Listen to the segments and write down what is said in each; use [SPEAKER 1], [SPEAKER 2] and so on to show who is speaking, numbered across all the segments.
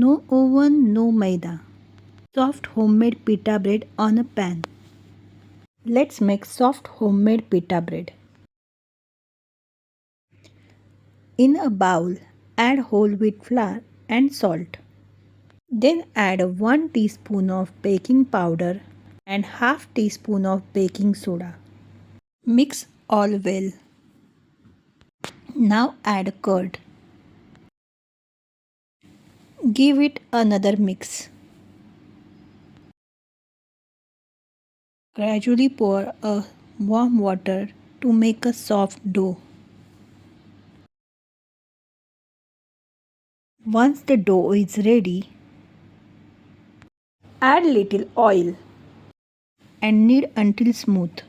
[SPEAKER 1] No oven, no maida. Soft homemade pita bread on a pan. Let's make soft homemade pita bread. In a bowl, add whole wheat flour and salt. Then add 1 teaspoon of baking powder and half teaspoon of baking soda. Mix all well. Now add curd. Give it another mix. Gradually pour a warm water to make a soft dough. Once the dough is ready, add little oil and knead until smooth.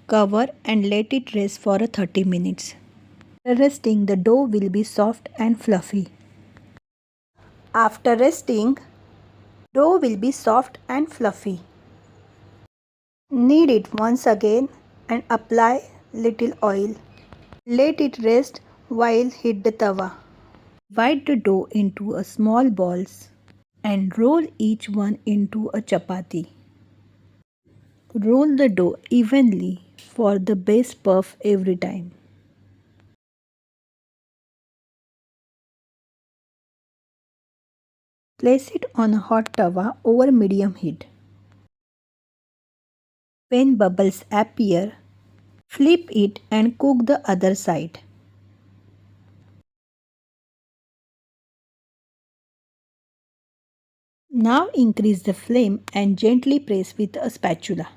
[SPEAKER 1] Cover and let it rest for 30 minutes. Resting, the dough will be soft and fluffy. After resting, dough will be soft and fluffy. Knead it once again and apply little oil. Let it rest while heat the tawa. Divide the dough into a small balls and roll each one into a chapati. Roll the dough evenly for the best puff every time. Place it on a hot tawa over medium heat. When bubbles appear, flip it and cook the other side. Now increase the flame and gently press with a spatula.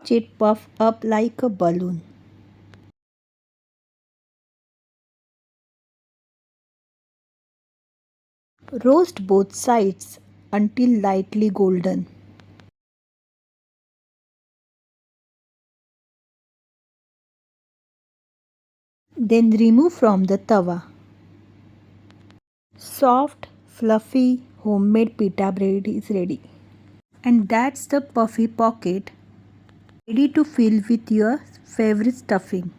[SPEAKER 1] Watch it puff up like a balloon. Roast both sides until lightly golden. Then remove from the tawa. Soft, fluffy, homemade pita bread is ready. And that's the puffy pocket ready to fill with your favorite stuffing.